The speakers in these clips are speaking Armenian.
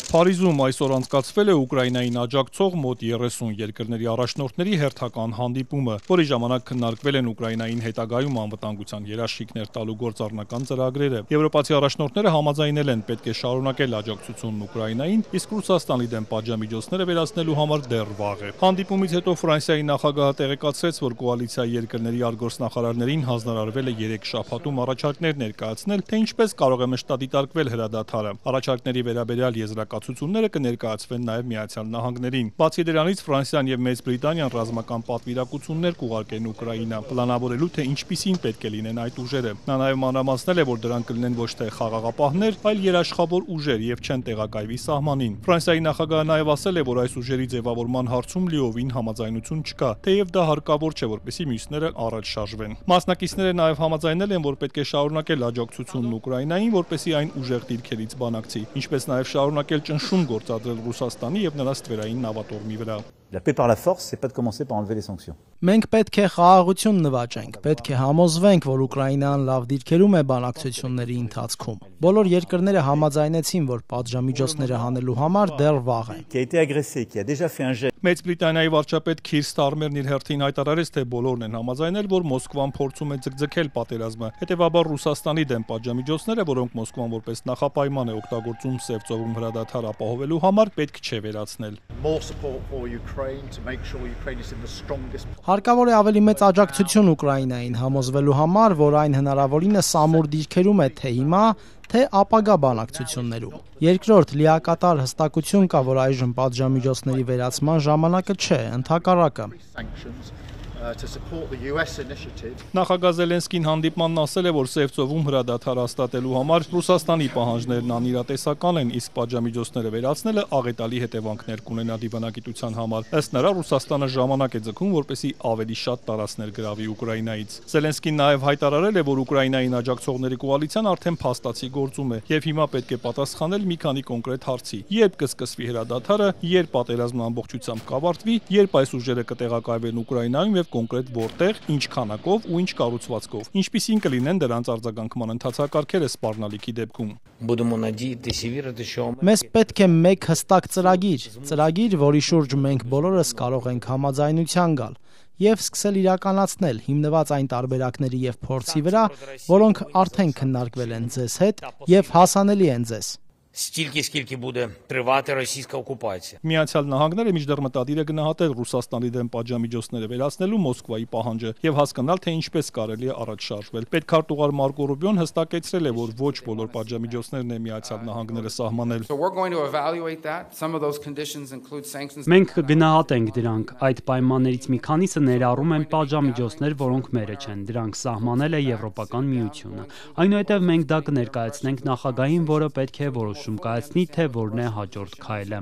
Փարիզում այսօր անցկացվել է Ուկրաինային աջակցող մոտ 30 երկրների առաջնորդների հերթական հանդիպումը, որի ժամանակ քննարկվել են Ուկրաինային հետագայում անվտանգության երաշխիքներ տալու գործառնական ծրագրերը։ Եվրոպացի առաջնորդները համաձայնել են պետք է շարունակել աջակցությունն Ուկրաինային, իսկ Ռուսաստանի դեմ պատժամիջոցները վերացնելու համար դեռ վաղ է։ Հանդիպումից հետո Ֆրանսիայի նախագահը տեղեկացրեց, որ կոալիցիայի երկրների արտգործնախարարներին հանձնարարվել է 3 շաբաթում առաջարկներ ներկայացնել, թե ինչպես կարող է մշտադիտարկվել հրադադարը։ Առաջարկների վերաբերյալ եզրակացությունները կներկայացվեն նաև Միացյալ Նահանգներին։ Բացի դրանից Ֆրանսիան եւ Մեծ Բրիտանիան ռազմական պատվիրակություններ կուղարկեն Ուկրաինա, պլանավորելու թե ինչպիսին պետք է լինեն այդ ուժերը։ Նա նաև մանրամասնել է, որ դրանք կլինեն ոչ թե խաղաղապահներ, այլ երաշխավոր ուժեր եւ չեն տեղակայվի սահմանին։ Ֆրանսիայի նախագահը նաև ասել է, որ այս ուժերի ձևավորման հարցում լիովին համաձայնություն չկա, թեև դա հարկավոր չէ, որպեսզի մյուսները առաջ շարժվեն։ Մասնակիցները նաև համաձայնել են, որ պետք է շարունակել աջակցությունն Ուկրաինային, որպեսզի այն ուժեղ դիրքերից բանակցի, ինչպես նաև շարունակել ճնշում գործադրել Ռուսաստանի եւ նրա ստվերային նավատորմի վրա։ La paix par la force, c'est pas de commencer par enlever les sanctions. Մենք պետք է խաղաղություն նվաճենք, պետք է համոզվենք, որ Ուկրաինան լավ դիրքերում է բանակցությունների ընթացքում։ Բոլոր երկրները համաձայնեցին, որ պատժամիջոցները հանելու համար դեռ վաղ է։ Qui a été agressé, qui a déjà fait un geste. Մեծ Բրիտանիայի վարչապետ Քիր Ստարմերն իր հերթին հայտարարեց, թե բոլորն են համաձայնել, որ Մոսկվան փորձում է ձգձգել պատերազմը։ Հետևաբար Ռուսաստանի դեմ պատժամիջոցները, որոնք Մոսկվան որպես նախապայման է օգտագործում Սև ծովում հրադադար ապահովելու համար, պետք չէ վերացնել։ Հարկավոր է ավելի մեծ աջակցություն Ուկրաինային համոզվելու համար, որ այն հնարավորինս ամուր դիրքերում է թե հիմա, թե ապագա բանակցություններում։ Երկրորդ, լիակատար հստակություն կա, որ այժմ պատժամիջոցների վերացման ժամանակը չէ, ընդհակառակը։ Նախագահ Զելենսկին հանդիպմանն ասել է, որ Սև ծովում հրադադար հաստատելու համար Ռուսաստանի պահանջներն անիրատեսական են, իսկ պատժամիջոցները վերացնելը աղետալի հետևանքներ կունենա դիվանագիտության համար։ Ըստ նրա, Ռուսաստանը ժամանակ է ձգում, որպեսզի ավելի շատ տարածքներ գրավի Ուկրաինայից։ Զելենսկին նաև հայտարարել է, որ Ուկրաինային աջակցողների կոալիցիան արդեն փաստացի գործում է, եւ հիմա պետք է պատասխանել մի քանի կոնկրետ հարցի. երբ կսկսվի հրադադարը, երբ պատերազմն ամբողջությամբ կավարտվի, երբ այս ուժերը կտեղակայվեն Ուկրաինայում եւ կոնկրետ որտեղ, ինչ քանակով ու ինչ կառուցվածքով, ինչպիսին կլինեն դրանց արձագանքման ընթացակարգերը սպառնալիքի դեպքում։ Մեզ պետք է մեկ հստակ ծրագիր, որի շուրջ մենք բոլորս կարող ենք համաձայնության գալ եւ սկսել իրականացնել, հիմնված այն տարբերակների եւ փորձի վրա, որոնք արդեն քննարկվել են ձեզ հետ եւ հասանելի են ձեզ։ Միացյալ Նահանգները մինչդեռ մտադիր է գնահատել Ռուսաստանի դեմ պատժամիջոցները վերացնելու Մոսկվայի պահանջը եւ հասկանալ, թե ինչպես կարելի է առաջ շարժվել։ Պետքարտուղար Մարկո Ռուբիոն հստակեցրել է, որ ոչ բոլոր պատժամիջոցներն է Միացյալ Նահանգները սահմանել։ Մենք կգնահատենք դրանք։ Այդ պայմաններից մի քանիսը ներառում են պատժամիջոցներ, որոնք մերը չեն։ Դրանք սահմանել է Եվրոպական միությունը։ Այնուհետև մենք դա կներկայացնենք նախագահին, որը պետք է որոշում կայացնի, թե որն է հաջորդ քայլը։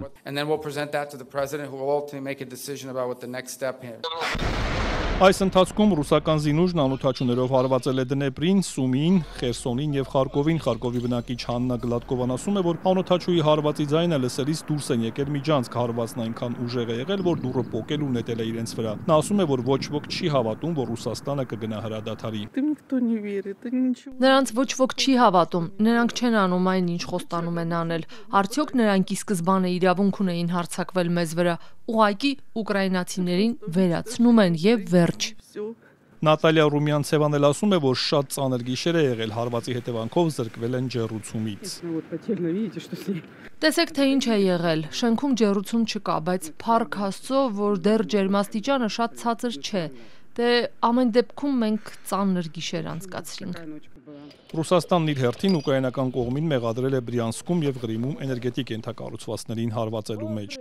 Այս ընթացքում ռուսական զինուժն անօդաչուներով հարվածել է Դնեպրին, Սումիին, Խերսոնին եւ Խարկովին։ Խարկովի բնակիչ Հաննա Գլադկովան ասում է, որ անօդաչուի հարվածի ձայնը լսելիս դուրս են եկել միջանցք, հարվածն այնքան ուժեղ է եղել, որ դուռը պոկել ու նետել է իրենց վրա։ Նա ասում է, որ ոչ ոք չի հավատում, որ Ռուսաստանը կգնա հրադադարի։ Նրանց ոչ ոք չի հավատում, նրանք չեն անում այն, ինչ խոստանում են անել։ Արդյոք նրանք ի սկզբանե իրավունք ունեին հարձակվել մեզ վրա, ուղղակի ուկրաինացիներին վերացնում են եւ վերջ։ Նատալիա Ռումյան-Ցևան էլ ասում է, որ շատ ծանր գիշեր է եղել, հարվածի հետևանքով զրկվել են ջեռուցումից։ Տեսեք, թե ինչ է եղել։ Շենքում ջեռուցում չկա, բայց փառք Աստծո, որ դեռ ջերմաստիճանը շատ ցածր չէ։ Դե ամեն դեպքում մենք ծանր գիշեր անցկացրինք։ Ռուսաստանն իր հերթին ուկրաինական կողմին մեղադրել է Բրյանսկում եւ Ղրիմում էներգետիկ ենթակառուցվածքներին հարվածելու մեջ։